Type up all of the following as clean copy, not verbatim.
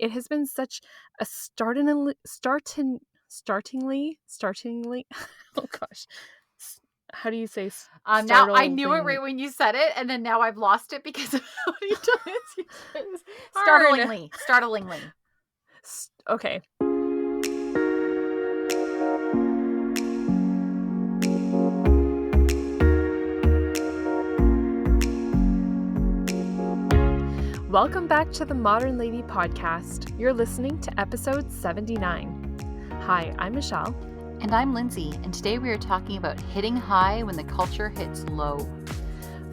It has been such a startlingly, oh gosh, how do you say Now I knew it startling? right when you said it, and then now I've lost it because of how many times you said it. Hard. Startlingly. Okay. Welcome back to the Modern Lady Podcast. You're listening to episode 79. Hi, I'm Michelle. And I'm Lindsay, and today we are talking about hitting high when the culture hits low.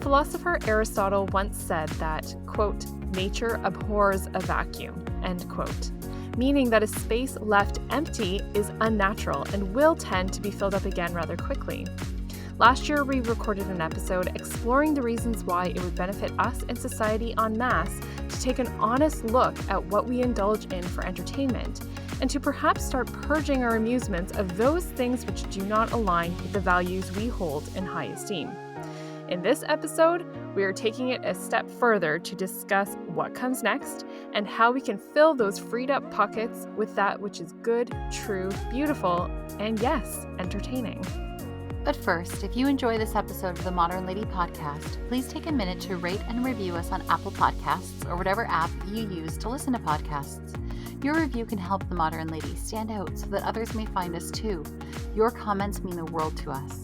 Philosopher Aristotle once said that, quote, nature abhors a vacuum, end quote, meaning that a space left empty is unnatural and will tend to be filled up again rather quickly. Last year, we recorded an episode exploring the reasons why it would benefit us and society en masse to take an honest look at what we indulge in for entertainment, and to perhaps start purging our amusements of those things which do not align with the values we hold in high esteem. In this episode, we are taking it a step further to discuss what comes next and how we can fill those freed up pockets with that which is good, true, beautiful, and yes, entertaining. But first, if you enjoy this episode of the Modern Lady Podcast, please take a minute to rate and review us on Apple Podcasts or whatever app you use to listen to podcasts. Your review can help the Modern Lady stand out so that others may find us too. Your comments mean the world to us.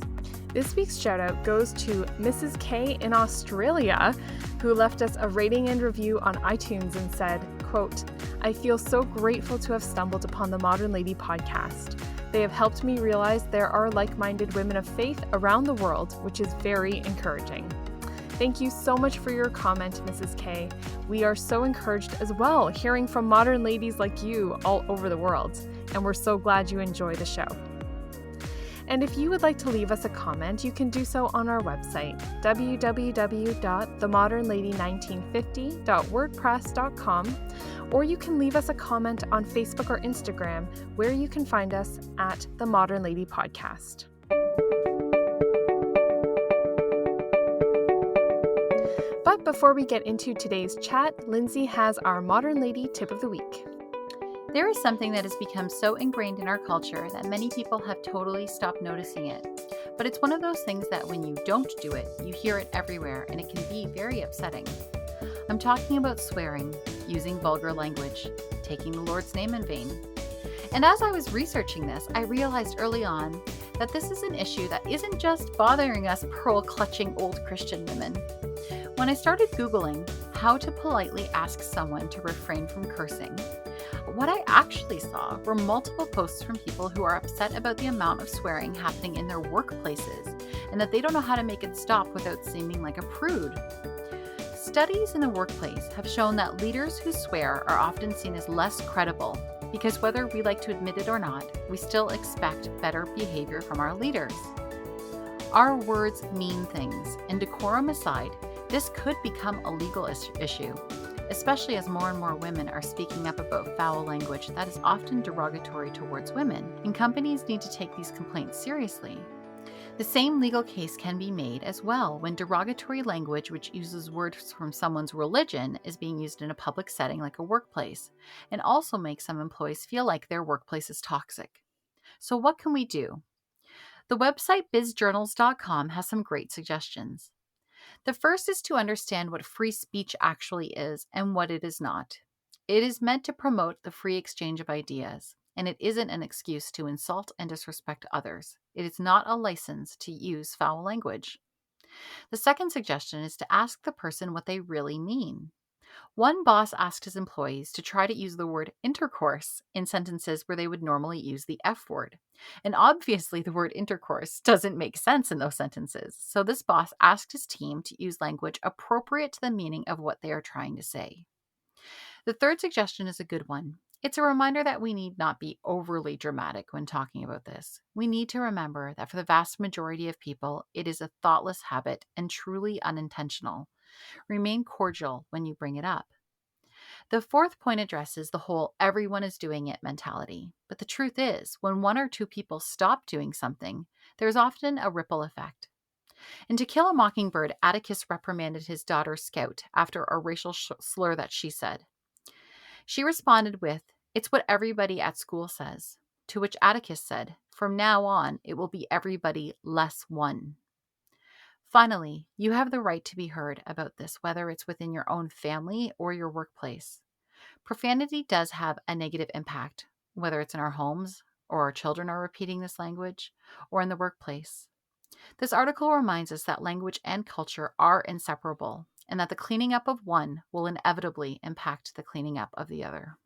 This week's shout out goes to Mrs. K in Australia, who left us a rating and review on iTunes and said, quote, I feel so grateful to have stumbled upon the Modern Lady Podcast. They have helped me realize there are like-minded women of faith around the world, which is very encouraging. Thank you so much for your comment, Mrs. K. We are so encouraged as well, hearing from modern ladies like you all over the world, and we're so glad you enjoy the show. And if you would like to leave us a comment, you can do so on our website, www.themodernlady1950.wordpress.com, or you can leave us a comment on Facebook or Instagram, where you can find us at The Modern Lady Podcast. But before we get into today's chat, Lindsay has our Modern Lady Tip of the Week. There is something that has become so ingrained in our culture that many people have totally stopped noticing it. But it's one of those things that when you don't do it, you hear it everywhere, and it can be very upsetting. I'm talking about swearing, using vulgar language, taking the Lord's name in vain. And as I was researching this, I realized early on that this is an issue that isn't just bothering us pearl-clutching old Christian women. When I started Googling how to politely ask someone to refrain from cursing, what I actually saw were multiple posts from people who are upset about the amount of swearing happening in their workplaces and that they don't know how to make it stop without seeming like a prude. Studies in the workplace have shown that leaders who swear are often seen as less credible because whether we like to admit it or not, we still expect better behavior from our leaders. Our words mean things, and decorum aside, this could become a legal issue, especially as more and more women are speaking up about foul language that is often derogatory towards women, and companies need to take these complaints seriously. The same legal case can be made as well when derogatory language which uses words from someone's religion is being used in a public setting like a workplace, and also makes some employees feel like their workplace is toxic. So what can we do? The website bizjournals.com has some great suggestions. The first is to understand what free speech actually is and what it is not. It is meant to promote the free exchange of ideas, and it isn't an excuse to insult and disrespect others. It is not a license to use foul language. The second suggestion is to ask the person what they really mean. One boss asked his employees to try to use the word intercourse in sentences where they would normally use the F word. And obviously the word intercourse doesn't make sense in those sentences. So this boss asked his team to use language appropriate to the meaning of what they are trying to say. The third suggestion is a good one. It's a reminder that we need not be overly dramatic when talking about this. We need to remember that for the vast majority of people, it is a thoughtless habit and truly unintentional. Remain cordial when you bring it up. The fourth point addresses the whole everyone is doing it mentality. But the truth is, when one or two people stop doing something, there's often a ripple effect. In To Kill a Mockingbird, Atticus reprimanded his daughter Scout after a racial slur that she said. She responded with, "It's what everybody at school says." To which Atticus said, "From now on, it will be everybody less one." Finally, you have the right to be heard about this, whether it's within your own family or your workplace. Profanity does have a negative impact, whether it's in our homes or our children are repeating this language or in the workplace. This article reminds us that language and culture are inseparable and that the cleaning up of one will inevitably impact the cleaning up of the other.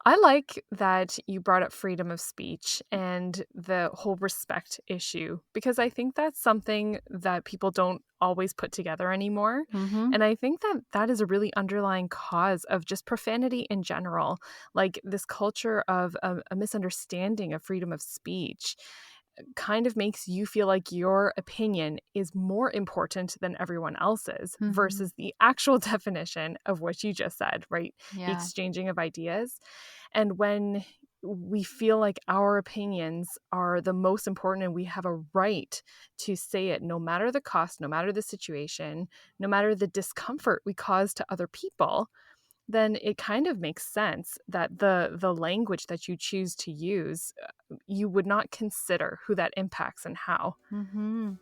I like that you brought up freedom of speech and the whole respect issue because I think that's something that people don't always put together anymore. Mm-hmm. And I think that that is a really underlying cause of just profanity in general, like this culture of a misunderstanding of freedom of speech kind of makes you feel like your opinion is more important than everyone else's Mm-hmm. versus the actual definition of what you just said, right? The Yeah. exchanging of ideas. And when we feel like our opinions are the most important and we have a right to say it no matter the cost, no matter the situation, no matter the discomfort we cause to other people, then it kind of makes sense that the language that you choose to use, you would not consider who that impacts and how. Mm-hmm.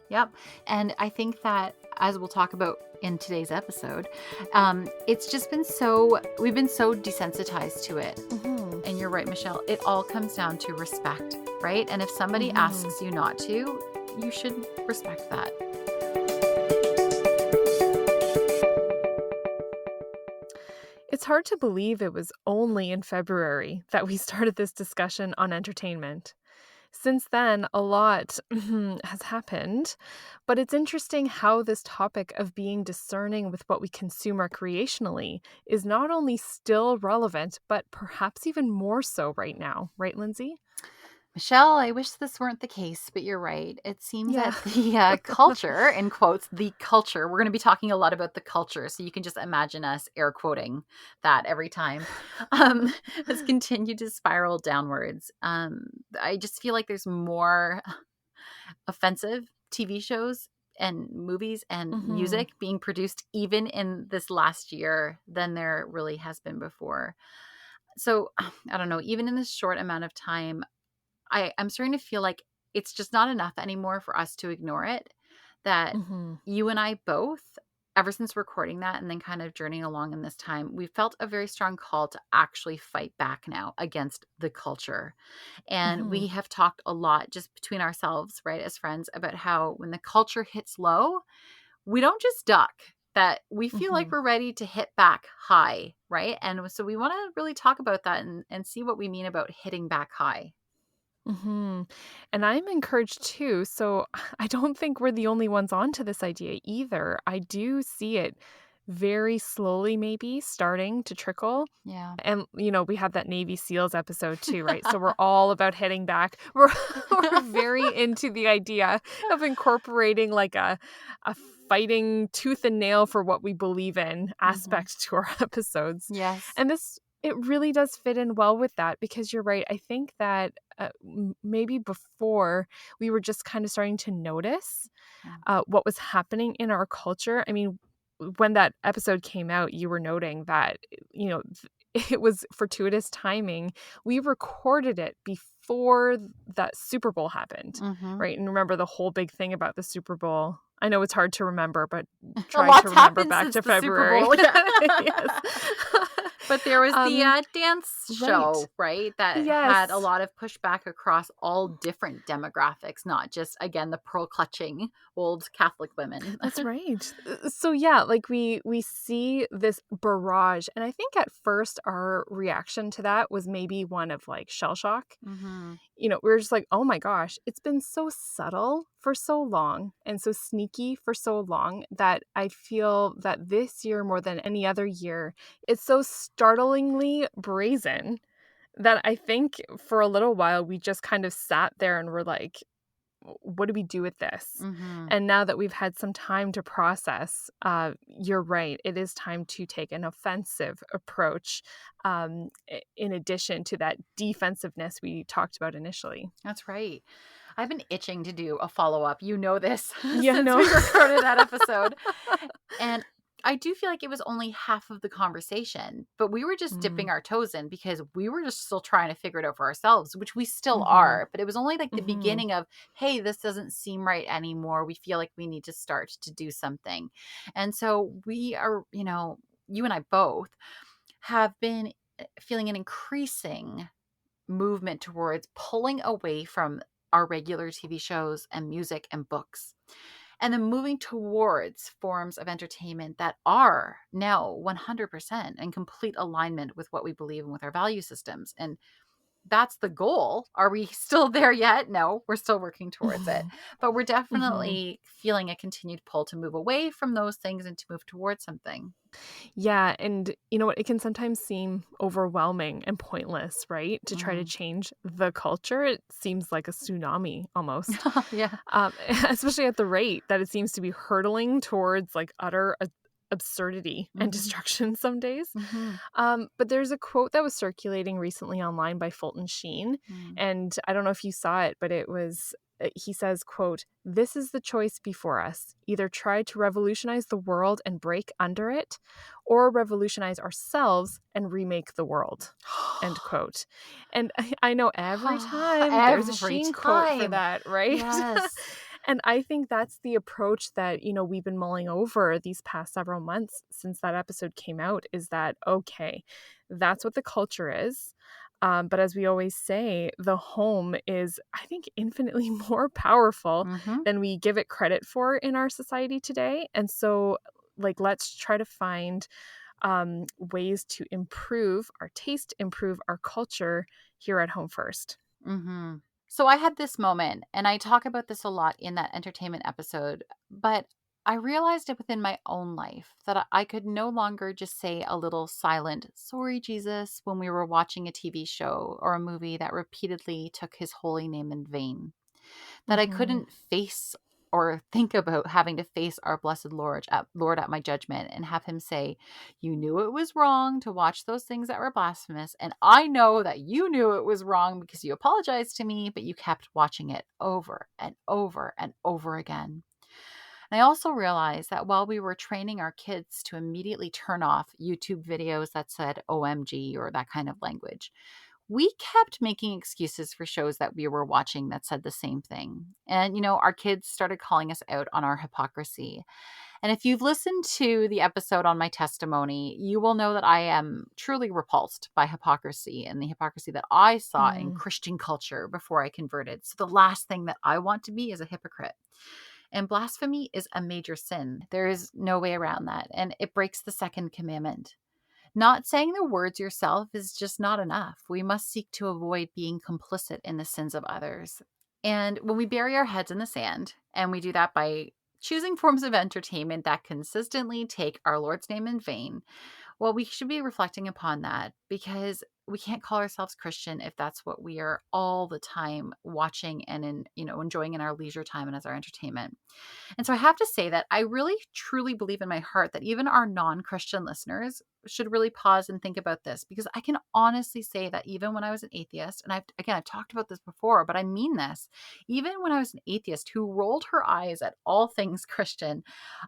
Yep. And I think that, as we'll talk about in today's episode, it's just been we've been so desensitized to it. Mhm. And you're right, Michelle, it all comes down to respect, right? And if somebody Mhm. asks you not to, you should respect that. It's hard to believe it was only in February that we started this discussion on entertainment. Since then, a lot has happened, but it's interesting how this topic of being discerning with what we consume recreationally is not only still relevant, but perhaps even more so right now. Right, Lindsay? Michelle, I wish this weren't the case, but you're right. It seems Yeah. that the culture, in quotes, the culture, we're going to be talking a lot about the culture. So you can just imagine us air quoting that every time, um, has continued to spiral downwards. I just feel like there's more offensive TV shows and movies and Mhm. music being produced even in this last year than there really has been before. So I don't know, even in this short amount of time, I'm starting to feel like it's just not enough anymore for us to ignore it. That Mhm. you and I both, ever since recording that and then kind of journeying along in this time, we felt a very strong call to actually fight back now against the culture. And Mhm. we have talked a lot just between ourselves, right, as friends, about how when the culture hits low, we don't just duck, that we feel like Mhm. we're ready to hit back high, right? And so we want to really talk about that and see what we mean about hitting back high. Mhm. And I'm encouraged too. So I don't think we're the only ones onto this idea either. I do see it very slowly, maybe starting to trickle. Yeah. And, we had that Navy SEALs episode too, right? So we're all about hitting back. We're very into the idea of incorporating like a fighting tooth and nail for what we believe in Mhm. aspect to our episodes. Yes. And it really does fit in well with that because you're right. I think that maybe before we were just kind of starting to notice Yeah. what was happening in our culture. I mean, when that episode came out, you were noting that, it was fortuitous timing. We recorded it before that Super Bowl happened, Mhm. right? And remember the whole big thing about the Super Bowl. I know it's hard to remember, but A try to lot's remember happened back since to the Super February. Bowl. Yeah. Yes. But there was the um, dance right. show, right? That had a Yes. lot of pushback across all different demographics, not just, again, the pearl clutching old Catholic women. That's right. So yeah, like we see this barrage, and I think at first our reaction to that was maybe one of like shell shock. Hmm. We were just like, "Oh my gosh, it's been so subtle for so long and so sneaky for so long that I feel that this year more than any other year, it's so startlingly brazen that I think for a little while we just kind of sat there and were like, what do we do with this?" Hmm. And now that we've had some time to process, you're right. It is time to take an offensive approach, in addition to that defensiveness we talked about initially. That's right. I've been itching to do a follow up. You know this Yeah, since no. we recorded that episode. And I do feel like it was only half of the conversation, but we were just Mm. dipping our toes in because we were just still trying to figure it out for ourselves, which we still Mm-hmm. are. But it was only like the Mm-hmm. beginning of, hey, this doesn't seem right anymore. We feel like we need to start to do something. And so we are, you and I both have been feeling an increasing movement towards pulling away from our regular TV shows and music and books, and then moving towards forms of entertainment that are now 100% in complete alignment with what we believe and with our value systems. And that's the goal. Are we still there yet? No, we're still working towards it. But we're Mm-hmm. definitely feeling a continued pull to move away from those things and to move towards something. Yeah, and you know what? It can sometimes seem overwhelming and pointless, right? To try to Mm. change the culture. It seems like a tsunami almost, Yeah. especially at the rate that it seems to be hurtling towards like utter absurdity and Hmm. destruction some days. Hmm. But there's a quote that was circulating recently online by Fulton Sheen, Mm. and I don't know if you saw it, but it was he says, quote, "This is the choice before us. Either try to revolutionize the world and break under it, or revolutionize ourselves and remake the world." End quote. And I know every time there's a Every Sheen quote for time. that, right? Yes. And I think that's the approach that, we've been mulling over these past several months since that episode came out, is that, okay, that's what the culture is. But as we always say, the home is, I think, infinitely more powerful Hmm. than we give it credit for in our society today. And so, like, let's try to find ways to improve our taste, improve our culture here at home first. Hmm. So I had this moment, and I talk about this a lot in that entertainment episode, but I realized it within my own life that I could no longer just say a little silent, sorry, Jesus, when we were watching a TV show or a movie that repeatedly took his holy name in vain. That I Mm-hmm. couldn't face or think about having to face our blessed Lord at my judgment and have him say, "You knew it was wrong to watch those things that were blasphemous, and I know that you knew it was wrong because you apologized to me, but you kept watching it over and over and over again." And I also realized that while we were training our kids to immediately turn off YouTube videos that said OMG or that kind of language, we kept making excuses for shows that we were watching that said the same thing. And, our kids started calling us out on our hypocrisy. And if you've listened to the episode on my testimony, you will know that I am truly repulsed by hypocrisy and the hypocrisy that I saw in Mm. Christian culture before I converted. So the last thing that I want to be is a hypocrite. And blasphemy is a major sin. There is no way around that. And it breaks the second commandment. Not saying the words yourself is just not enough. We must seek to avoid being complicit in the sins of others. And when we bury our heads in the sand, and we do that by choosing forms of entertainment that consistently take our Lord's name in vain, well, we should be reflecting upon that, because we can't call ourselves Christian if that's what we are all the time watching and enjoying in our leisure time and as our entertainment. And so I have to say that I really truly believe in my heart that even our non-Christian listeners should really pause and think about this, because I can honestly say that even when I was an atheist, and I've talked about this before, but I mean this, even when I was an atheist who rolled her eyes at all things Christian,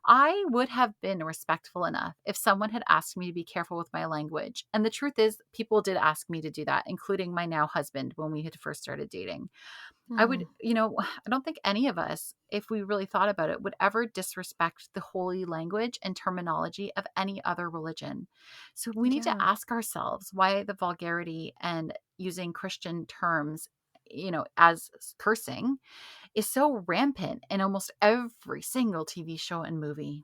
I would have been respectful enough if someone had asked me to be careful with my language. And the truth is, people did ask me to do that, including my now husband when we had first started dating. I would, Mm. I don't think any of us, if we really thought about it, would ever disrespect the holy language and terminology of any other religion. So we need to Yeah. ask ourselves why the vulgarity and using Christian terms, as cursing, is so rampant in almost every single TV show and movie.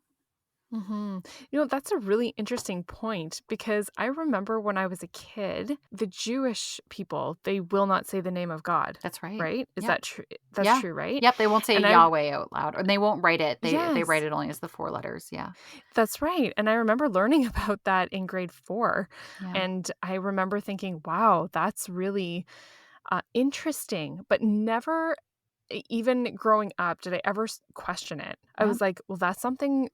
Hmm. That's a really interesting point, because I remember when I was a kid, the Jewish people, they will not say the name of God, That's right. right? Is Yep. that true? That's Yeah. true, right? Yep. They won't say And Yahweh out loud, or they won't write it. They write yes, it only as the four letters. Yeah. that's right. And I remember learning about that in grade 4. Yeah. And I remember thinking, wow, that's really interesting, but never even growing up did I ever question it. I Yeah. was like, well, that's something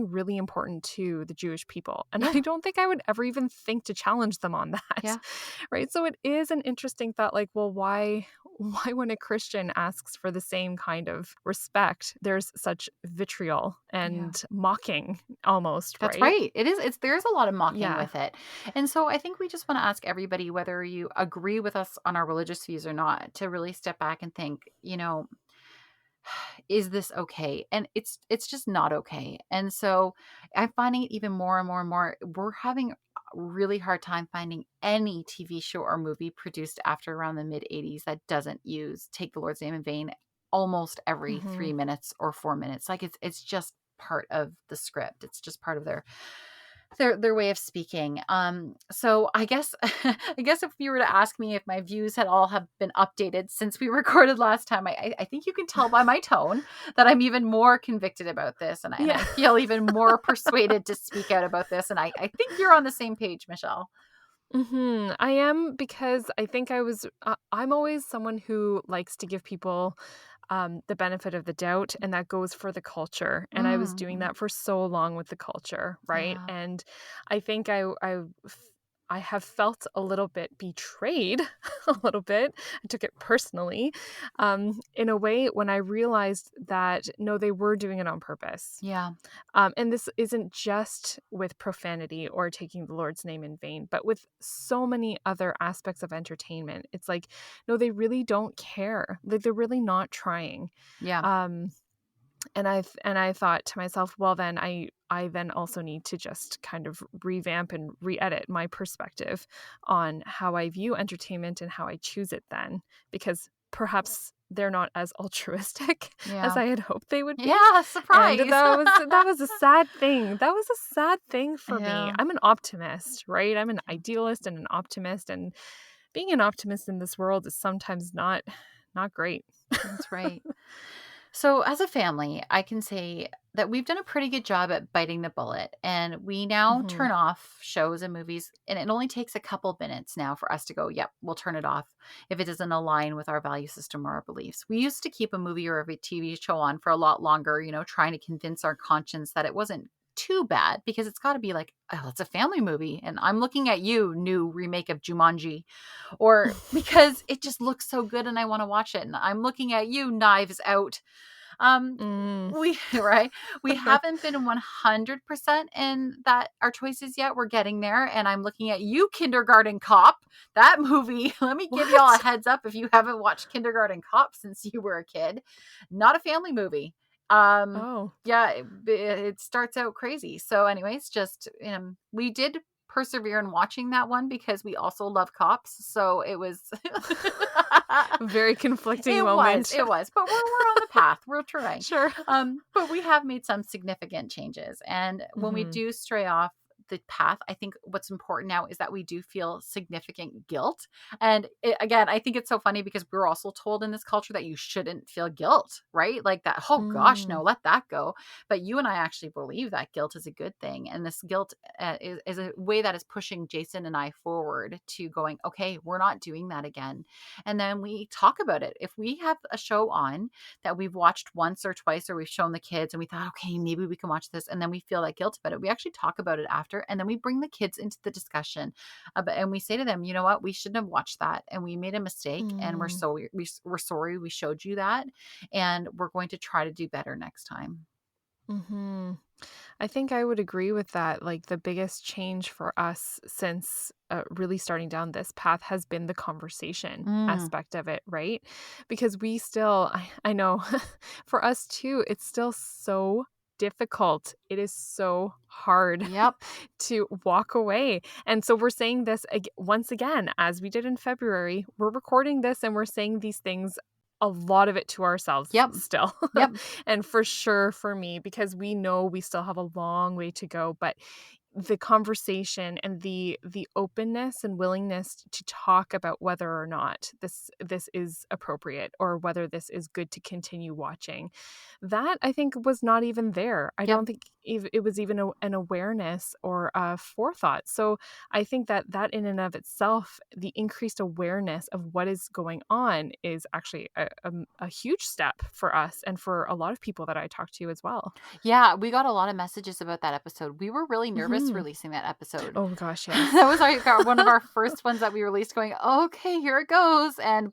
really important to the Jewish people, and Yeah. I don't think I would ever even think to challenge them on that. Yeah. Right? So it is an interesting thought, like, well, why when a Christian asks for the same kind of respect, there's such vitriol Yeah. and mocking almost, That's right? right. It is. There's a lot of mocking Yeah. with it. And so I think we just want to ask everybody, whether you agree with us on our religious views or not, to really step back and think, is this okay? And it's just not okay. And so I'm finding it even more and more and more. We're having a really hard time finding any TV show or movie produced after around the mid 80s that doesn't use take the Lord's name in vain almost every Hmm. 3 minutes or 4 minutes. Like it's just part of the script. It's just part of their way of speaking. So I guess I guess if you were to ask me if my views had all have been updated since we recorded last time, I think you can tell by my tone that I'm even more convicted about this, and Yeah. I feel even more persuaded to speak out about this. And I think you're on the same page, Michelle. I am, because I think I'm always someone who likes to give people the benefit of the doubt, and that goes for the culture. And I was doing Mm, that for so long with the culture, right? yeah, And I think I have felt a little bit betrayed, a little bit. I took it personally, in a way, when I realized that no, they were doing it on purpose. yeah, And this isn't just with profanity or taking the Lord's name in vain, but with so many other aspects of entertainment. It's like, no, they really don't care. Like, they're really not trying. yeah, Um, and I thought to myself, well, then I then also need to just kind of revamp and re-edit my perspective on how I view entertainment and how I choose it then, because perhaps they're not as altruistic as yeah, I had hoped they would be. yeah. And Surprise. that was a sad thing. That was a sad thing for me. Yeah, I'm an optimist, right? I'm an idealist and an optimist, and being an optimist in this world is sometimes not great. that's right. So, as a family, I can say that we've done a pretty good job at biting the bullet, and we now Mhm. turn off shows and movies. And it only takes a couple minutes now for us to go, yep, we'll turn it off if it doesn't align with our value system or our beliefs. We used to keep a movie or a TV show on for a lot longer, trying to convince our conscience that it wasn't too bad, because it's got to be like, oh, it's a family movie. And I'm looking at you, new remake of Jumanji, or because it just looks so good and I want to watch it. And I'm looking at you, Knives Out. um, Mm. we right, we haven't been 100% in that our choices yet. We're getting there, and I'm looking at you, Kindergarten Cop. That movie. Let me give y'all a What? heads up if you haven't watched Kindergarten Cop since you were a kid. Not a family movie. Oh. Yeah, it starts out crazy. So, anyways, just we did persevere in watching that one because we also love cops. So it was. Very conflicting It was, moment. it was, but we're on the path. We're trying. Sure. But we have made some significant changes. And when we Mhm. do stray off the path, I think what's important now is that we do feel significant guilt. And again, I think it's so funny because we're also told in this culture that you shouldn't feel guilt, right? Like that, oh gosh, Mm. no, let that go. But you and I actually believe that guilt is a good thing. And this guilt is a way that is pushing Jason and I forward to going, okay, we're not doing that again. And then we talk about it. If we have a show on that we've watched once or twice, or we've shown the kids and we thought, okay, maybe we can watch this, and then we feel that guilt about it, we actually talk about it after, and then we bring the kids into the discussion about, and we say to them, you know what, we shouldn't have watched that, and we made a mistake, and Mm. we're sorry we showed you that, and we're going to try to do better next time. Mhm. I think I would agree with that. Like, the biggest change for us since really starting down this path has been the conversation Mm, aspect of it, right? Because we still, I know, for us too, it's still so difficult. It is so hard yep, to walk away. And so we're saying this once again, as we did in February. We're recording this and we're saying these things, a lot of it to ourselves yep, still. yep, And for sure for me, because we know we still have a long way to go, but the conversation and the openness and willingness to talk about whether or not this is appropriate, or whether this is good to continue watching, that I think was not even there. I yep. don't think it was even an awareness or a forethought. So I think that that in and of itself, the increased awareness of what is going on is actually a huge step for us and for a lot of people that I talk to as well. Yeah, we got a lot of messages about that episode. We were really nervous Hmm. releasing that episode. Oh gosh, yes. That was one of our first ones that we released going, "Okay, here it goes," and,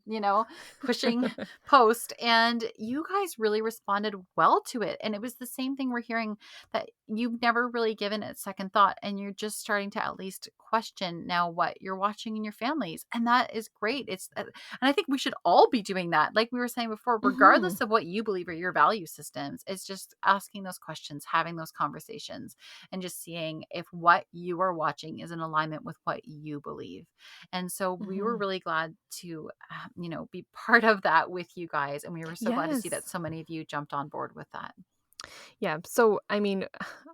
pushing post, and you guys really responded well to it, and it was the same thing we're hearing, that you've never really given it second thought, and you're just starting to at least question now what you're watching in your families, and that is great. And I think we should all be doing that. Like we were saying before, Hmm. regardless of what you believe or your value systems, it's just asking those questions, having those conversations, and just seeing if what you are watching is in alignment with what you believe. And so we were Hmm. really glad to, be part of that with you guys. And we were so glad to see that Yes. so many of you jumped on board with that. Yeah. So, I mean,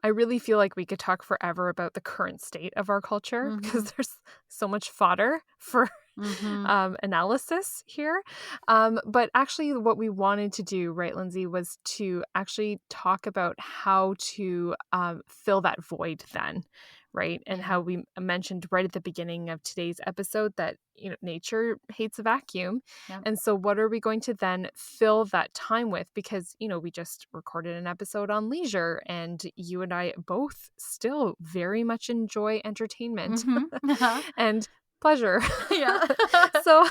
I really feel like we could talk forever about the current state of our culture because Mm-hmm. there's so much fodder for Mm-hmm. analysis here. But actually, what we wanted to do, right, Lindsay, was to actually talk about how to fill that void then, right? And Yeah. how we mentioned right at the beginning of today's episode that, nature hates a vacuum. Yep. And so, what are we going to then fill that time with? Because, we just recorded an episode on leisure, and you and I both still very much enjoy entertainment Mm-hmm. and pleasure. Yeah. So,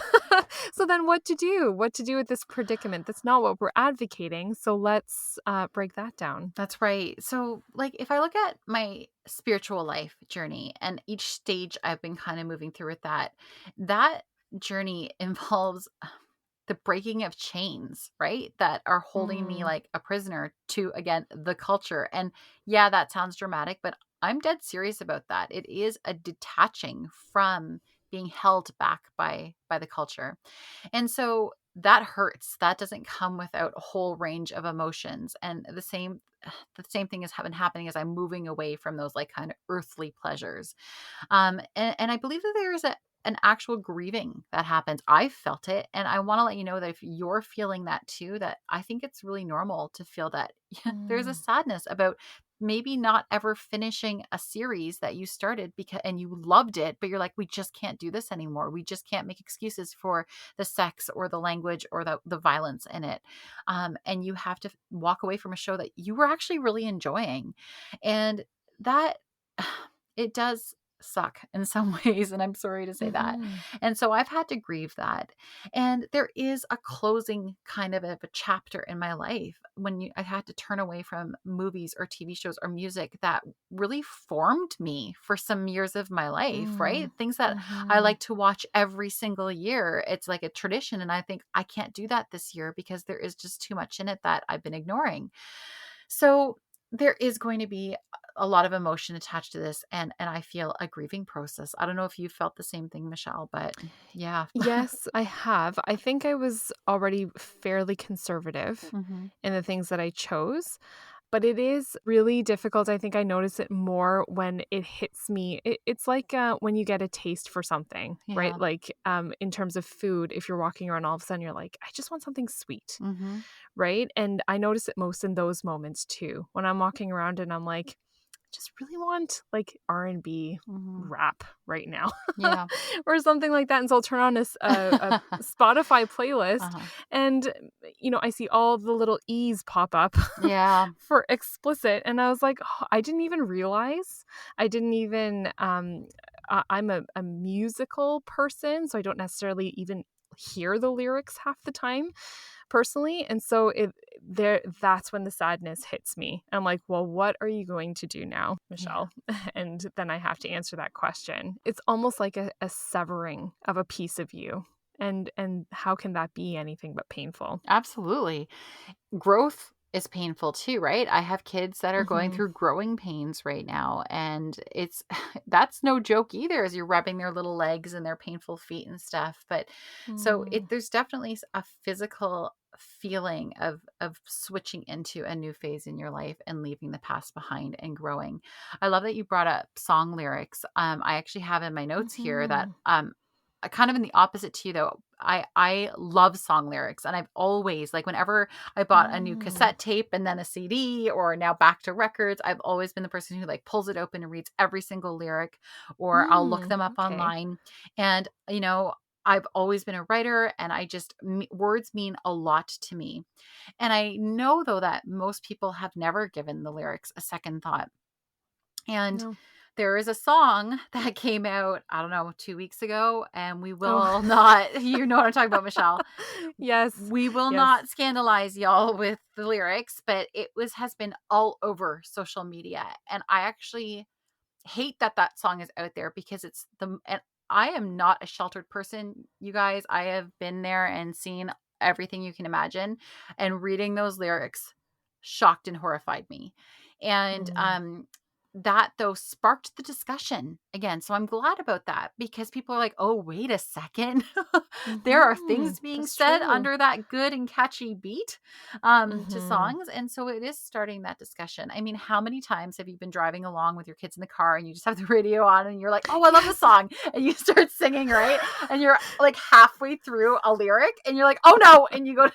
so then what to do? What to do with this predicament? That's not what we're advocating. So let's break that down. That's right. So, like, if I look at my spiritual life journey and each stage I've been kind of moving through with that journey involves the breaking of chains, right? That are holding me Mm, like a prisoner to, again, the culture. And yeah, that sounds dramatic, but I'm dead serious about that. It is a detaching from being held back by the culture. And so that hurts. That doesn't come without a whole range of emotions. And the same thing has been happening as I'm moving away from those like kind of earthly pleasures. And I believe that there is an actual grieving that happens. I felt it. And I want to let you know that if you're feeling that too, that I think it's really normal to feel that there's a mm, sadness about maybe not ever finishing a series that you started because and you loved it, but you're like, we just can't do this anymore. We just can't make excuses for the sex or the language or the violence in it. And you have to walk away from a show that you were actually really enjoying. And that it does suck in some ways, and I'm sorry to say that. mm-hmm, And so I've had to grieve that. And there is a closing kind of a chapter in my life when I had to turn away from movies or TV shows or music that really formed me for some years of my life, mm, right? Things that I mm-hmm. like to watch every single year. It's like a tradition. And I think I can't do that this year because there is just too much in it that I've been ignoring. So there is going to be a lot of emotion attached to this, and I feel a grieving process. I don't know if you felt the same thing, Michelle, but yeah. Yes, I have. I think I was already fairly conservative Mhm. in the things that I chose. But it is really difficult. I think I notice it more when it hits me. It's like when you get a taste for something, right? Yeah. Like in terms of food, if you're walking around, all of a sudden you're like, I just want something sweet, Mhm. right? And I notice it most in those moments too. When I'm walking around and I'm like, I just really want like R&B Mhm. rap right now Yeah. or something like that. And so I'll turn on a Spotify playlist Uh-huh. and, I see all the little E's pop up Yeah. for explicit. And I was like, "Oh, I didn't even realize. I didn't even, I'm a musical person, so I don't necessarily even hear the lyrics half the time personally. And so that's when the sadness hits me. I'm like, well, what are you going to do now, Yeah. Michelle? And then I have to answer that question. It's almost like a severing of a piece of you. And how can that be anything but painful? Absolutely. Growth is painful too, right? I have kids that are going Hmm. through growing pains right now, and it's that's no joke either as you're rubbing their little legs and their painful feet and stuff. But so Mm, it there's definitely a physical feeling of switching into a new phase in your life and leaving the past behind and growing. I love that you brought up song lyrics. I actually have in my notes here that mhm. kind of in the opposite to you though. I love song lyrics, and I've always, like, whenever I bought a new Mm. cassette tape and then a CD, or now back to records, I've always been the person who like pulls it open and reads every single lyric, or I'll look them up Okay. online. And I've always been a writer, and words mean a lot to me. And I know though that most people have never given the lyrics a second thought. And No. there is a song that came out, I don't know, 2 weeks ago, and we Oh. will not you know what I'm talking about, Michelle. Yes. We will Yes. not scandalize y'all with the lyrics, but it was has been all over social media, and I actually hate that that song is out there, because and I am not a sheltered person, you guys. I have been there and seen everything you can imagine, and reading those lyrics shocked and horrified me. And Mm. that though sparked the discussion again. So I'm glad about that, because people are like, "Oh, wait a second. There are things being That's said true. under that good and catchy beat to Mhm. songs." And so it is starting that discussion. I mean, how many times have you been driving along with your kids in the car and you just have the radio on and you're like, "Oh, I love the Yes. song." And you start singing, right? And you're like halfway through a lyric and you're like, "Oh no." And you go to,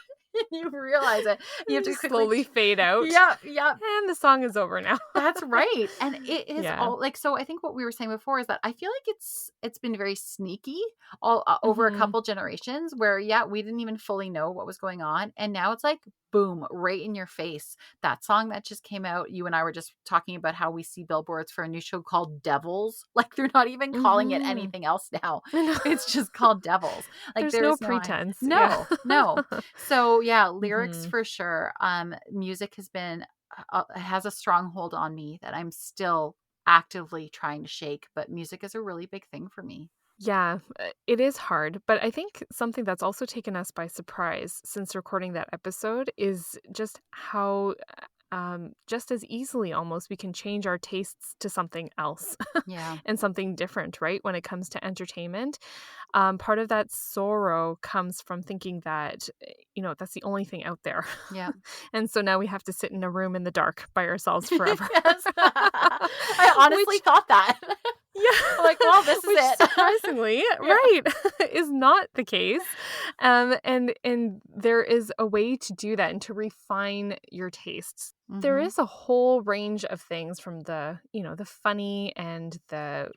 you realize it. You have You to just quickly, slowly fade out, yep, yep. and the song is over now. That's right. And it is Yeah. all like, so I think what we were saying before is that I feel like it's been very sneaky all over a Mhm. couple generations, where yeah, we didn't even fully know what was going on, and now it's like boom, right in your face. That song that just came out, you and I were just talking about how we see billboards for a new show called Devils. Like, they're not even calling it Mhm. anything else now. I know. It's just called Devils. Like, There's there no is no I. pretense. Yeah. No, no. So yeah, lyrics Mhm. for sure. Music has been has a stronghold on me that I'm still actively trying to shake, but music is a really big thing for me. Yeah, it is hard, but I think something that's also taken us by surprise since recording that episode is just how, just as easily almost we can change our tastes to something else Yeah. and something different, right? When it comes to entertainment. Part of that sorrow comes from thinking that, that's the only thing out there. Yeah. And so now we have to sit in a room in the dark by ourselves forever. Yes. I honestly Which, thought that. I'm yeah, like, well, this is which it. surprisingly, Yeah. right, is not the case. And there is a way to do that and to refine your tastes. There Mhm. is a whole range of things from the funny and the,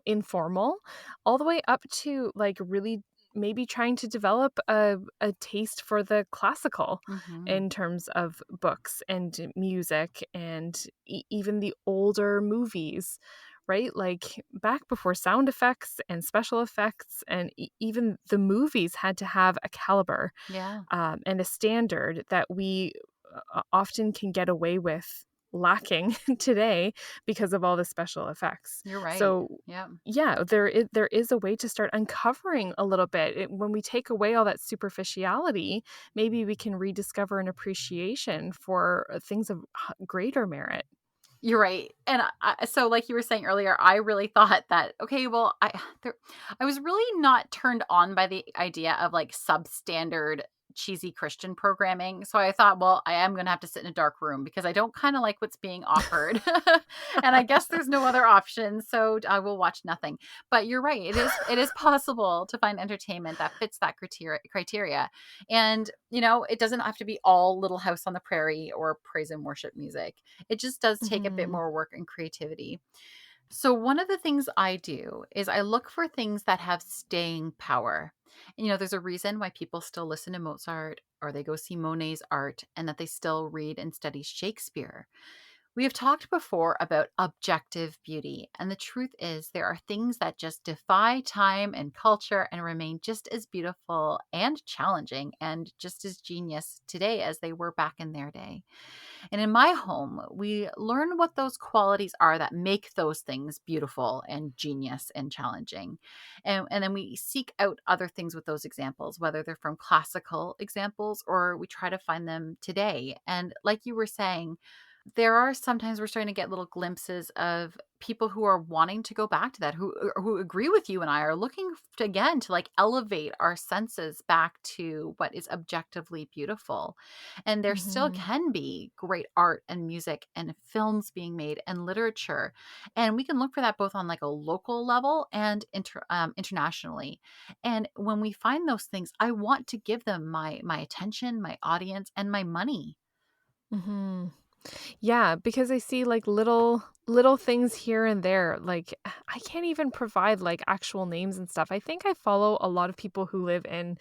informal, all the way up to like really maybe trying to develop a taste for the classical Mhm. in terms of books and music and even the older movies, right? Like back before sound effects and special effects, and even the movies had to have a caliber Yeah. and a standard that we often can get away with lacking today because of all the special effects. You're right. So, Yeah. yeah, there is a way to start uncovering a little bit. When we take away all that superficiality, maybe we can rediscover an appreciation for things of greater merit. You're right. And so like you were saying earlier, I really thought that, okay, well, I was really not turned on by the idea of like substandard cheesy Christian programming. So I thought, well, I am going to have to sit in a dark room because I don't kind of like what's being offered. And I guess there's no other option, so I will watch nothing. But you're right. It is possible to find entertainment that fits that criteria. And, it doesn't have to be all Little House on the Prairie or praise and worship music. It just does take a bit Mhm. more work and creativity. So, one of the things I do is I look for things that have staying power. And, there's a reason why people still listen to Mozart or they go see Monet's art, and that they still read and study Shakespeare. We have talked before about objective beauty, and the truth is, there are things that just defy time and culture and remain just as beautiful and challenging and just as genius today as they were back in their day. And in my home, we learn what those qualities are that make those things beautiful and genius and challenging. And then we seek out other things with those examples, whether they're from classical examples or we try to find them today. And like you were saying, there are sometimes we're starting to get little glimpses of people who are wanting to go back to that, who agree with you and I are looking again to like elevate our senses back to what is objectively beautiful. And there still Hmm. can be great art and music and films being made and literature. And we can look for that both on like a local level and internationally. And when we find those things, I want to give them my attention, my audience, and my money. Hmm. Yeah, because I see like little things here and there. Like I can't even provide like actual names and stuff. I think I follow a lot of people who live in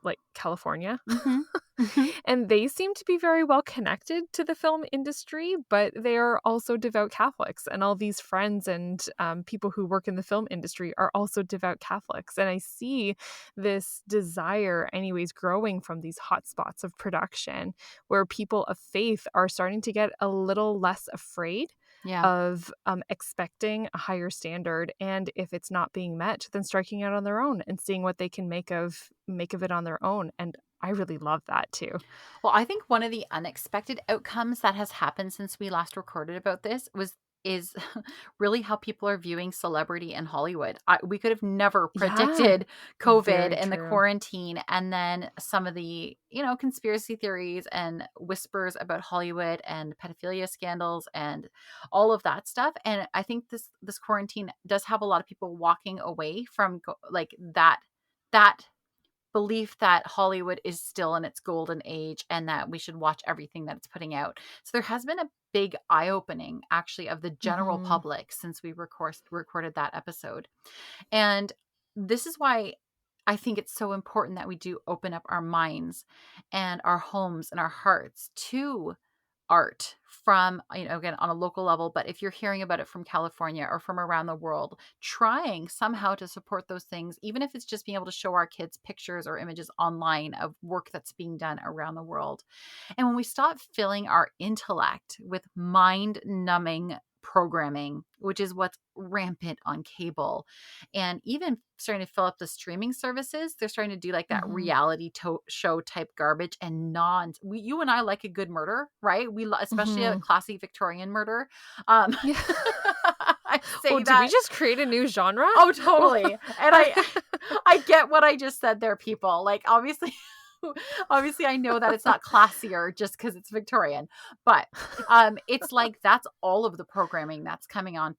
like California. Hmm. Hmm. And they seem to be very well connected to the film industry, but they are also devout Catholics. And all these friends and people who work in the film industry are also devout Catholics. And I see this desire, anyways, growing from these hotspots of production where people of faith are starting to get a little less afraid Yeah. of expecting a higher standard, and if it's not being met, then striking out on their own and seeing what they can make of it on their own. And I really love that too. Well, I think one of the unexpected outcomes that has happened since we last recorded about this was is really how people are viewing celebrity in Hollywood. We could have never Yeah, predicted COVID very and the true. quarantine, and then some of the conspiracy theories and whispers about Hollywood and pedophilia scandals and all of that stuff. And I think this quarantine does have a lot of people walking away from like that belief that Hollywood is still in its golden age and that we should watch everything that it's putting out. So there has been a big eye opening actually of the general Hmm. public since we recorded that episode. And this is why I think it's so important that we do open up our minds and our homes and our hearts to art from, again, on a local level. But if you're hearing about it from California or from around the world, trying somehow to support those things, even if it's just being able to show our kids pictures or images online of work that's being done around the world. And when we stop filling our intellect with mind numbing programming, which is what's rampant on cable, and even starting to fill up the streaming services, they're starting to do like that Hmm. reality show type garbage and you and I like a good murder, right? Especially a Hmm. classy Victorian murder. Um, Yeah. I Oh, say did we that. just create a new genre? Oh, totally. And I get what I just said there, people. Like obviously obviously I know that it's not classier just because it's Victorian, but it's like that's all of the programming that's coming on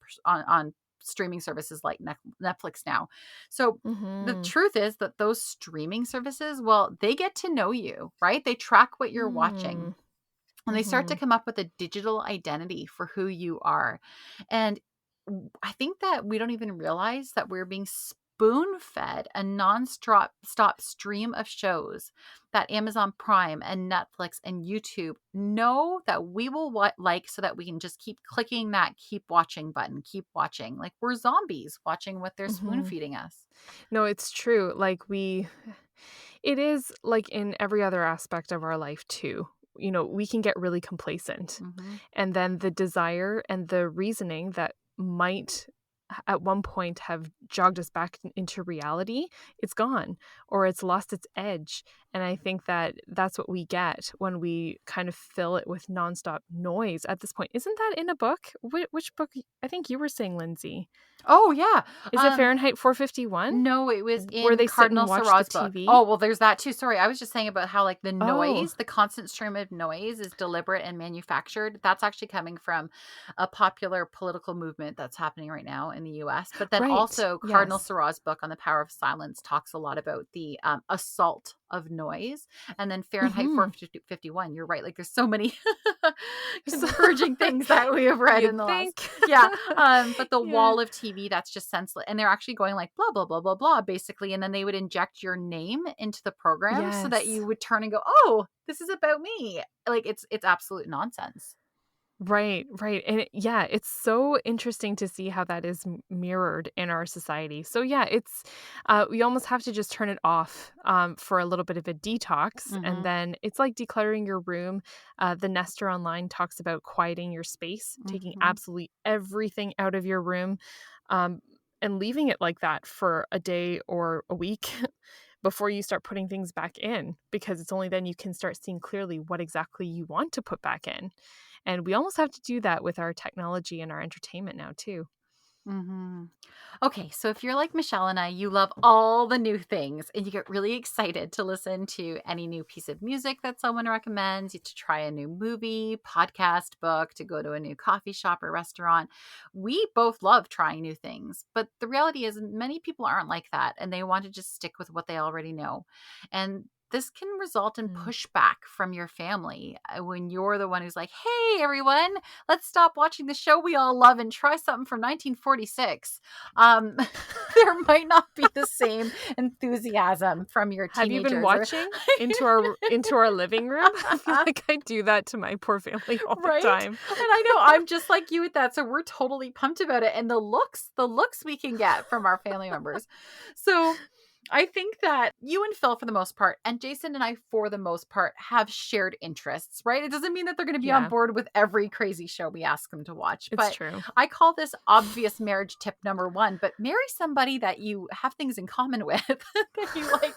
streaming services like Netflix now. So the Hmm. truth is that those streaming services, well, they get to know you, right? They track what you're watching Hmm. and they start to Hmm. come up with a digital identity for who you are. And I think that we don't even realize that we're being spoon fed a non-stop stream of shows that Amazon Prime and Netflix and YouTube know that we will like, so that we can just keep clicking that keep watching button, keep watching. Like we're zombies watching what they're spoon Hmm. feeding us. No, it's true. It is like in every other aspect of our life too. We can get really complacent. Hmm. And then the desire and the reasoning that might at one point have jogged us back into reality, it's gone or it's lost its edge. And I think that that's what we get when we kind of fill it with nonstop noise at this point. Isn't that in a book? Which book? I think you were saying, Lindsay. Oh yeah. Is it Fahrenheit 451? No, it was Where in they sit Cardinal and watch the Seurat's book. TV? Oh, well, there's that too. Sorry, I was just saying about how like Oh, the constant stream of noise is deliberate and manufactured. That's actually coming from a popular political movement that's happening right now in the US. But then right. also Cardinal Yes. Seurat's book on the power of silence talks a lot about the assault of noise. And then Fahrenheit Mhm. 451, you're right. Like there's so many converging things that we have read in You'd the last. think. Yeah. But the Yeah. wall of TV, that's just senseless. And they're actually going like blah, blah, blah, blah, blah, basically. And then they would inject your name into the program so that Yes. you would turn and go, oh, this is about me. Like it's absolute nonsense. Right, right. And yeah, it's so interesting to see how that is mirrored in our society. So yeah, it's we almost have to just turn it off for a little bit of a detox, and Mm-hmm. then it's like decluttering your room. The Nester Online talks about quieting your space, taking Mm-hmm. absolutely everything out of your room, um, and leaving it like that for a day or a week. Before you start putting things back in, because it's only then you can start seeing clearly what exactly you want to put back in. And we almost have to do that with our technology and our entertainment now, too. Hmm. Okay, so if you're like Michelle and I, you love all the new things and you get really excited to listen to any new piece of music that someone recommends, to try a new movie, podcast, book, to go to a new coffee shop or restaurant. We both love trying new things, but the reality is many people aren't like that and they want to just stick with what they already know. And this can result in Mm. pushback from your family when you're the one who's like, hey, everyone, let's stop watching the show we all love and try something from 1946. um, there might not be the same enthusiasm from your Have you been teenagers or watching into our living room? I feel like I do that to my poor family all the right. time. And I know I'm just like you with that, so we're totally pumped about it, and the looks we can get from our family members. So I think that you and Phil, for the most part, and Jason and I, for the most part, have shared interests, right? It doesn't mean that they're going to be on Yeah, board with every crazy show we ask them to watch, it's but true. I call this obvious marriage tip number one. But marry somebody that you have things in common with, that you like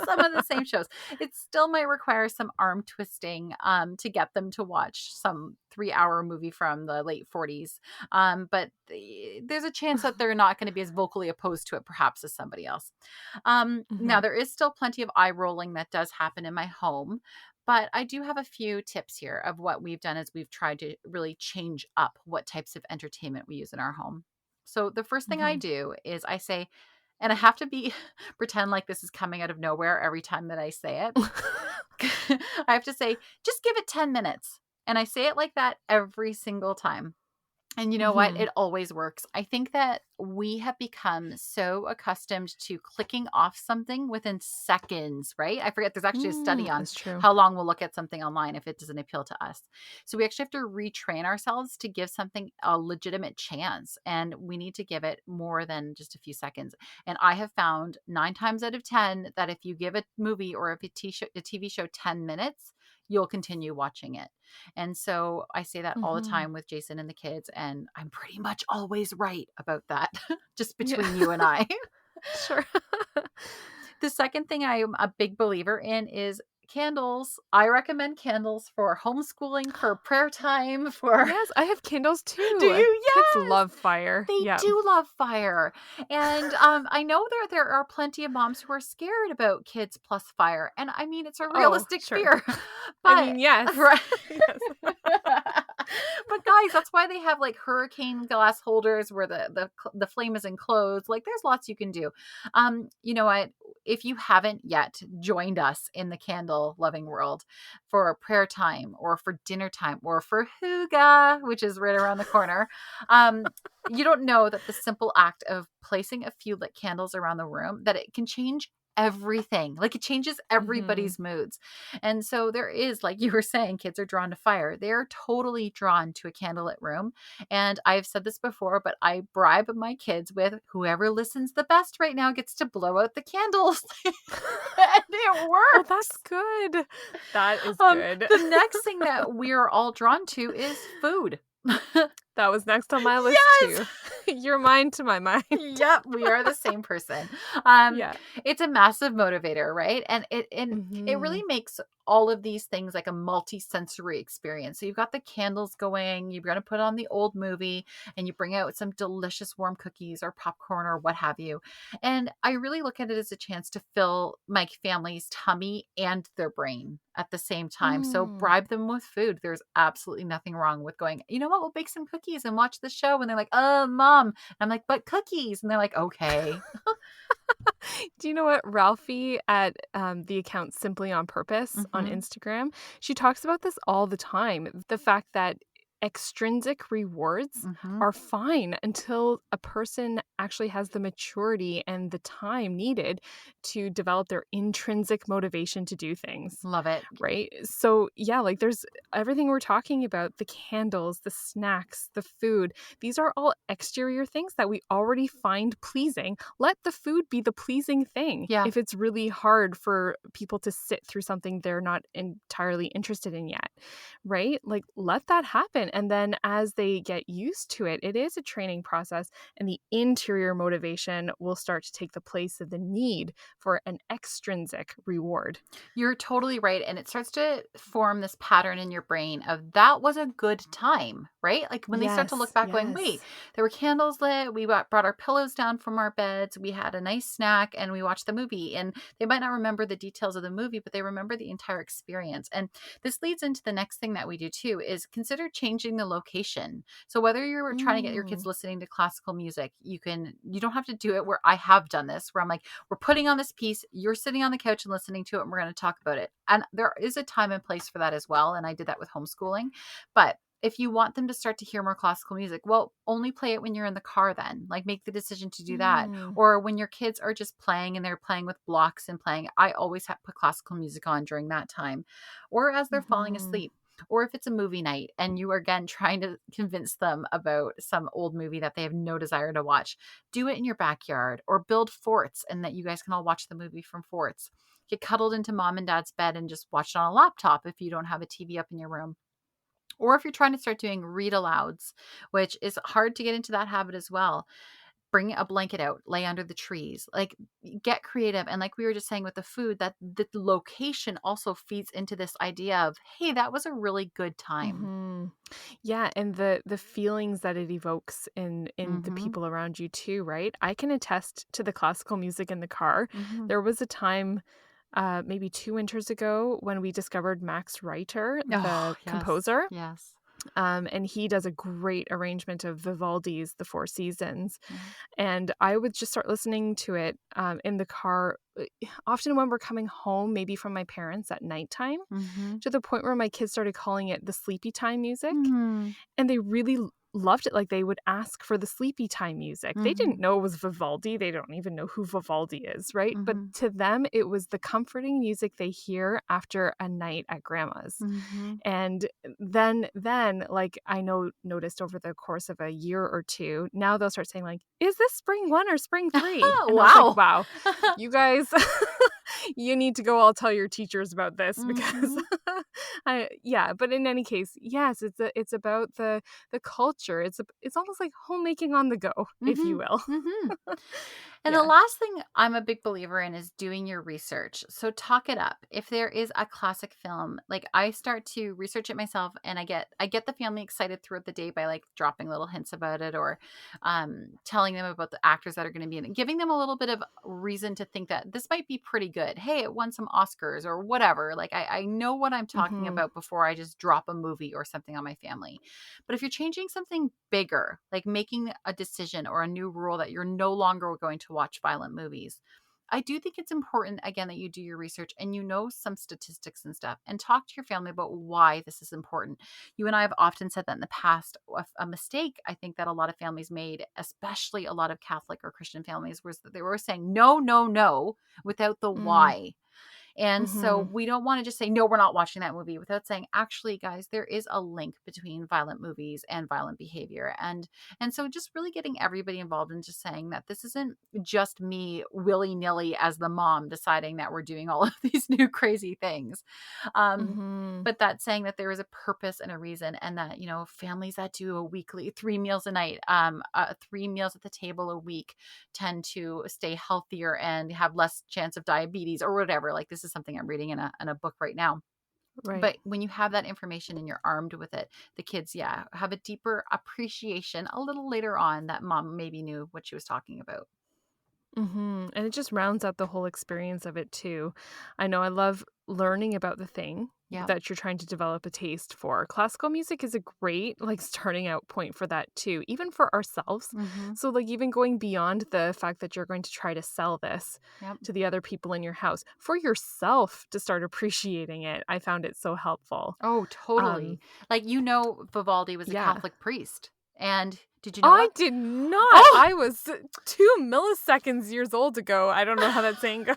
some of the same shows. It still might require some arm twisting to get them to watch some 3-hour movie from the late 40s. But there's a chance that they're not going to be as vocally opposed to it, perhaps, as somebody else. Now, Mhm. there is still plenty of eye rolling that does happen in my home, but I do have a few tips here of what we've done as we've tried to really change up what types of entertainment we use in our home. So, the first thing I Mhm. do is I say, and I have to be pretend like this is coming out of nowhere every time that I say it. I have to say, just give it 10 minutes. And I say it like that every single time. And you know what? Mhm. It always works. I think that we have become so accustomed to clicking off something within seconds, right? I forget, there's actually a study on That's true. how long we'll look at something online if it doesn't appeal to us. So we actually have to retrain ourselves to give something a legitimate chance. And we need to give it more than just a few seconds. And I have found 9 times out of 10 that if you give a movie or if a TV show 10 minutes, you'll continue watching it. And so I say that all the Mhm. time with Jason and the kids, and I'm pretty much always right about that, just Yeah, between you and I. sure. The second thing I am a big believer in is candles. I recommend candles for homeschooling, for prayer time, for Yes, I have Kindles do too. you? Kids Yes. love fire. They Yeah. do love fire. And I know there are plenty of moms who are scared about kids plus fire. And I mean, it's a Oh, realistic sure. fear. I But mean, yes. right. Yes. But guys, that's why they have like hurricane glass holders where the flame is enclosed. Like there's lots you can do. You know what? If you haven't yet joined us in the candle loving world for prayer time or for dinner time or for hygge, which is right around the corner, you don't know that the simple act of placing a few lit candles around the room, that it can change everything. Like it changes Mhm. everybody's moods. And so there is, like you were saying, kids are drawn to fire. They're totally drawn to a candlelit room. And I've said this before, but I bribe my kids with whoever listens the best right now gets to blow out the candles. And it Oh, that's works. good. That is good. The next thing that we're all drawn to is food. That was next on my list Yes. too. Your mind to my mind. Yep, we are the same person. Um, Yeah. it's a massive motivator, right? And it really Mhm. makes all of these things like a multi-sensory experience. So you've got the candles going, you're going to put on the old movie, and you bring out some delicious warm cookies or popcorn or what have you. And I really look at it as a chance to fill my family's tummy and their brain at the same time. So Mm. bribe them with food. There's absolutely nothing wrong with going, you know what, we'll bake some cookies and watch the show. And they're like, mom. I'm like, but cookies. And they're like, okay. Do you know what Ralphie at the account Simply on Purpose on Hmm. Instagram? She talks about this all the time. The fact that extrinsic rewards Hmm. are fine until a person actually has the maturity and the time needed to develop their intrinsic motivation to do things. Love it. Right? So, yeah, like there's everything we're talking about, the candles, the snacks, the food. These are all exterior things that we already find pleasing. Let the food be the pleasing thing. Yeah. If it's really hard for people to sit through something they're not entirely interested in yet, right? Like let that happen important. And then as they get used to it, it is a training process, and the interior motivation will start to take the place of the need for an extrinsic reward. You're totally right. And it starts to form this pattern in your brain of that was a good time, right? Like when they start to look Yes, back, going, wait, yes. there were candles lit. We brought our pillows down from our beds. We had a nice snack and we watched the movie. And they might not remember the details of the movie, but they remember the entire experience. And this leads into the next thing that we do too is consider changing the location. So whether you're trying to get your kids Mm. listening to classical music, you don't have to do it where I have done this, where I'm like, we're putting on this piece, you're sitting on the couch and listening to it, and we're going to talk about it. And there is a time and place for that as well. And I did that with homeschooling. But if you want them to start to hear more classical music, well, only play it when you're in the car then. Like make the decision to do that. Mm. Or when your kids are just playing and they're playing with blocks and playing, I always have put classical music on during that time. Or as they're falling Mhm. asleep. Or if it's a movie night and you are again trying to convince them about some old movie that they have no desire to watch, do it in your backyard or build forts and that you guys can all watch the movie from forts. Get cuddled into mom and dad's bed and just watch it on a laptop if you don't have a TV up in your room. Or if you're trying to start doing read alouds, which is hard to get into that habit as well, bring a blanket out, lay under the trees, like get creative. And like we were just saying with the food, that the location also feeds into this idea of, hey, that was a really good time. Mhm. Yeah, and the feelings that it evokes in the Mm-hmm. people around you too, right? I can attest to the classical music in the car. Mm-hmm. There was a time, maybe 2 winters ago when we discovered Max Reiter, Oh, the yes. composer, Yes. and he does a great arrangement of Vivaldi's The Four Seasons. Yeah. And I would just start listening to it, in the car, often when we're coming home, maybe from my parents at nighttime, Mm-hmm. to the point where my kids started calling it the sleepy time music, Mm-hmm. and they really loved it. Like, they would ask for the sleepy time music. They Mm-hmm. didn't know it was Vivaldi. They don't even know who Vivaldi is, right? But Mm-hmm. to them, it was the comforting music they hear after a night at grandma's. Mm-hmm. And then, like, I noticed over the course of a year or 2, now they'll start saying, like, "Is this spring 1 or spring 3?" And I was like, Wow. "Wow, you guys, you need to go all tell your teachers about this," because Mm-hmm. yeah, but in any case, yes, it's about the culture. It's almost like homemaking on the go, if Mm-hmm. you will. Mm-hmm. And the Yeah. last thing I'm a big believer in is doing your research. So talk it up. If there is a classic film, like I start to research it myself and I get the family excited throughout the day by like dropping little hints about it or telling them about the actors that are going to be in it, giving them a little bit of reason to think that this might be pretty good. Hey, it won some Oscars or whatever. Like I know what I'm talking Mhm. about before I just drop a movie or something on my family. But if you're changing something bigger, like making a decision or a new rule that you're no longer going to watch violent movies, I do think it's important, again, that you do your research and you know some statistics and stuff and talk to your family about why this is important. You and I have often said that in the past. A mistake I think that a lot of families made, especially a lot of Catholic or Christian families, was that they were saying no, no, no without the Mm. why. And so Mhm. we don't want to just say, no, we're not watching that movie without saying, actually, guys, there is a link between violent movies and violent behavior. And so just really getting everybody involved and just saying that this isn't just me willy-nilly as the mom deciding that we're doing all of these new crazy things. Um, Mhm. but that saying that there is a purpose and a reason, and that, families that do a weekly 3 meals a night, 3 meals at the table a week tend to stay healthier and have less chance of diabetes or whatever. Like this is something I'm reading in a book right now. Right. But when you have that information and you're armed with it, the kids, yeah, have a deeper appreciation a little later on that mom maybe knew what she was talking about. And it just rounds out the whole experience of it too. I know I love learning about the thing Yeah. that you're trying to develop a taste for. Classical music is a great like starting out point for that too, even for ourselves. Mm-hmm. So like even going beyond the fact that you're going to try to sell this Yep. to the other people in your house, for yourself to start appreciating it. I found it so helpful. Oh, Um totally. Like, Vivaldi was a yeah. Catholic priest. And Did you know I that? did not. Oh! I was 2 milliseconds years old ago. I don't know how that saying goes.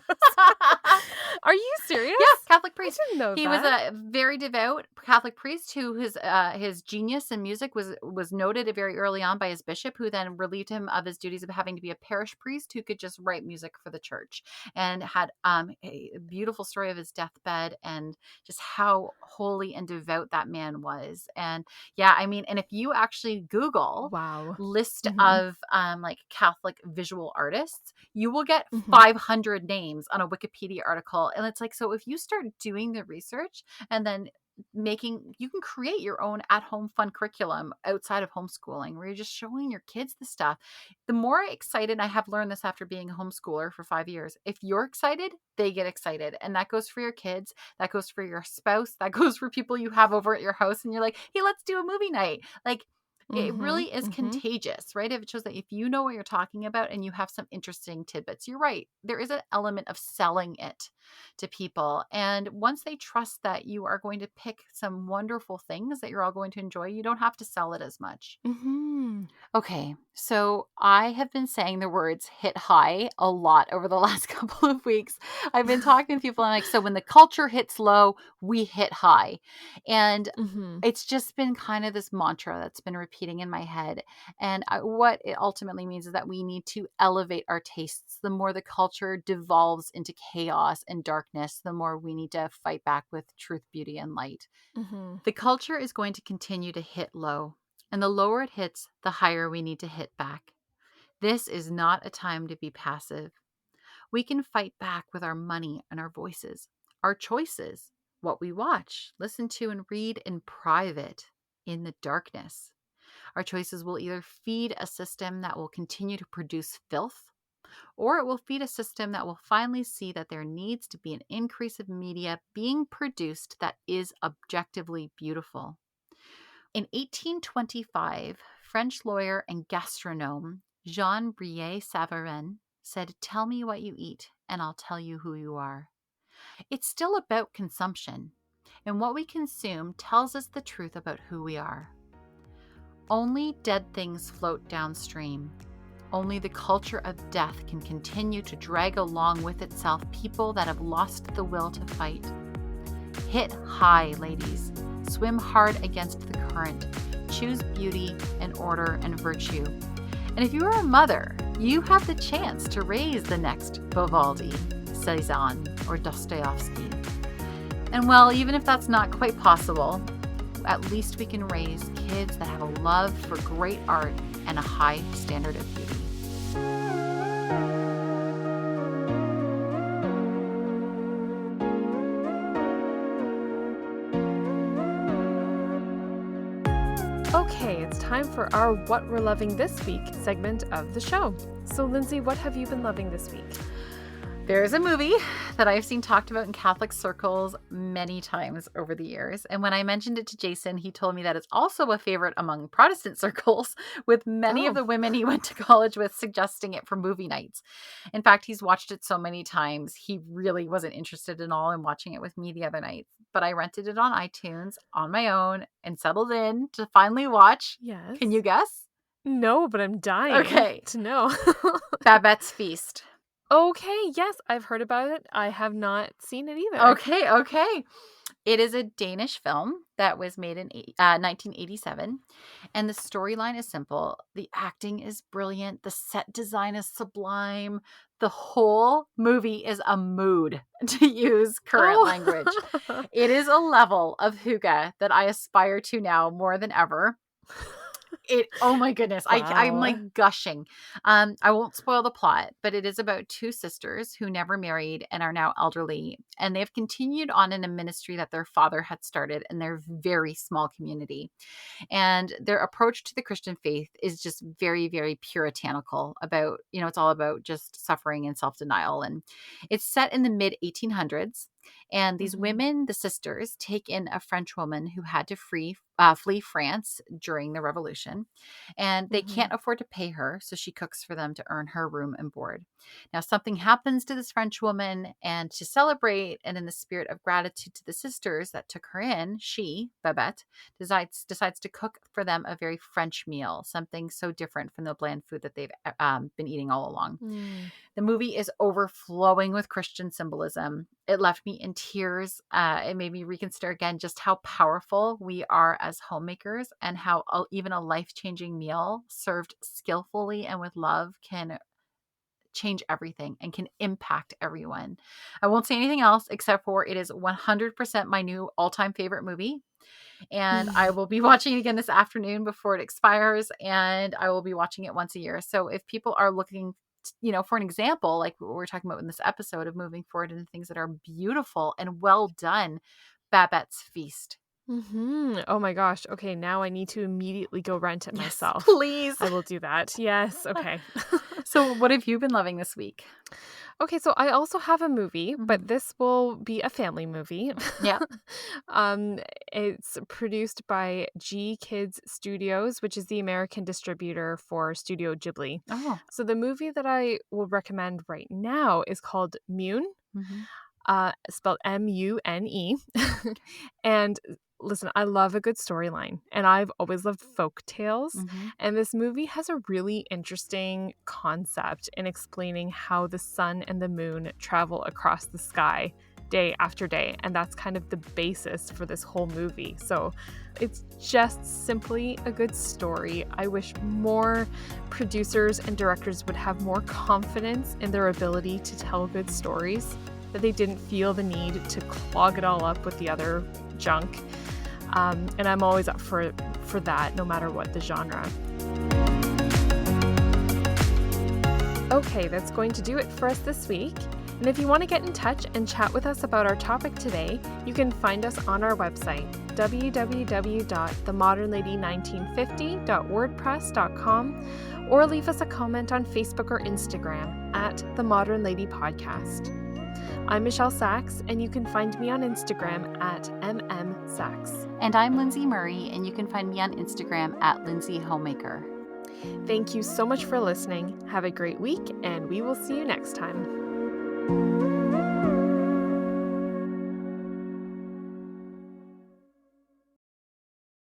Are you serious? Yeah, Catholic I priest. didn't know He was that. a very devout Catholic priest who his genius in music was noted very early on by his bishop, who then relieved him of his duties of having to be a parish priest who could just write music for the church, and had a beautiful story of his deathbed and just how holy and devout that man was. And yeah, I mean, and if you actually Google Wow. list Mhm. of like Catholic visual artists, you will get Mhm. 500 names on a Wikipedia article. And it's like, so if you start doing the research and then you can create your own at-home fun curriculum outside of homeschooling where you're just showing your kids the stuff. The more excited, I have learned this after being a homeschooler for 5 years, if you're excited, they get excited. And that goes for your kids, that goes for your spouse, that goes for people you have over at your house, and you're like, hey, let's do a movie night. Like, it Mhm. really is Mhm. contagious, right? If it shows that if you know what you're talking about and you have some interesting tidbits, you're right. There is an element of selling it to people. And once they trust that you are going to pick some wonderful things that you're all going to enjoy, you don't have to sell it as much. Mhm. Okay, so I have been saying the words hit high a lot over the last couple of weeks. I've been talking to people and I'm like, so when the culture hits low, we hit high. And Mhm. it's just been kind of this mantra that's been repeating in my head. And what it ultimately means is that we need to elevate our tastes. The more the culture devolves into chaos and darkness, the more we need to fight back with truth, beauty, and light. Mhm. The culture is going to continue to hit low, and the lower it hits, the higher we need to hit back. This is not a time to be passive. We can fight back with our money and our voices, our choices, what we watch, listen to, and read in private, in the darkness. Our choices will either feed a system that will continue to produce filth, or it will feed a system that will finally see that there needs to be an increase of media being produced that is objectively beautiful. In 1825, French lawyer and gastronome Jean Brillat Savarin said, "Tell me what you eat, and I'll tell you who you are." It's still about consumption, and what we consume tells us the truth about who we are. Only dead things float downstream. Only the culture of death can continue to drag along with itself people that have lost the will to fight. Hit high, ladies. Swim hard against the current. Choose beauty and order and virtue. And if you are a mother, you have the chance to raise the next Vivaldi, Cezanne, or Dostoevsky. And well, even if that's not quite possible, at least we can raise kids that have a love for great art and a high standard of beauty. Okay, it's time for our What We're Loving This Week segment of the show. So, Lindsay, what have you been loving this week? There's a movie that I've seen talked about in Catholic circles many times over the years. And when I mentioned it to Jason, he told me that it's also a favorite among Protestant circles, with many of Oh, the women he went to college with suggesting it for movie nights. In fact, he's watched it so many times, he really wasn't interested at all in watching it with me the other night. But I rented it on iTunes on my own and settled in to finally watch. yes. Can you guess? No, but I'm dying Okay. to know. Babette's Feast. Okay, yes, I've heard about it. I have not seen it either. Okay. It is a Danish film that was made in 1987. And the storyline is simple. The acting is brilliant. The set design is sublime. The whole movie is a mood, to use current language. Oh. It is a level of hygge that I aspire to now more than ever. Oh my goodness, I'm Wow. like gushing. I won't spoil the plot, but it is about two sisters who never married and are now elderly, and they have continued on in a ministry that their father had started in their very small community. And their approach to the Christian faith is just very, very puritanical about, it's all about just suffering and self-denial. And it's set in the mid 1800s. And these Mhm. women, the sisters, take in a French woman who had to flee France during the revolution, and they Mhm. can't afford to pay her, so she cooks for them to earn her room and board. Now, something happens to this French woman, and to celebrate and in the spirit of gratitude to the sisters that took her in, she, Babette, decides to cook for them a very French meal, something so different from the bland food that they've been eating all along. Mm. The movie is overflowing with Christian symbolism. It left me in tears. It made me reconsider again just how powerful we are as homemakers, and how even a life-changing meal served skillfully and with love can change everything and can impact everyone. I won't say anything else except for it is 100% my new all-time favorite movie. And I will be watching it again this afternoon before it expires, and I will be watching it once a year. So if people are looking, for an example, like what we're talking about in this episode of moving forward into things that are beautiful and well done, Babette's Feast. Oh my gosh. Okay, now I need to immediately go rent it Yes, myself. please. I will do that. Yes. Okay. So what have you been loving this week? Okay, so I also have a movie, Mhm. but this will be a family movie. Yep. um, it's produced by G Kids Studios, which is the American distributor for Studio Ghibli. Oh. So the movie that I will recommend right now is called Mune, Mhm. spelled Mune. And listen, I love a good storyline, and I've always loved folk tales. Mhm. And this movie has a really interesting concept in explaining how the sun and the moon travel across the sky day after day. And that's kind of the basis for this whole movie. So it's just simply a good story. I wish more producers and directors would have more confidence in their ability to tell good stories, that they didn't feel the need to clog it all up with the other junk. And I'm always up for that, no matter what the genre. Okay, that's going to do it for us this week. And if you want to get in touch and chat with us about our topic today, you can find us on our website, www.themodernlady1950.wordpress.com, or leave us a comment on Facebook or Instagram at The Modern Lady Podcast. I'm Michelle Sachs, and you can find me on Instagram at MMSachs. And I'm Lindsay Murray, and you can find me on Instagram at Lindsay Homemaker. Thank you so much for listening. Have a great week, and we will see you next time.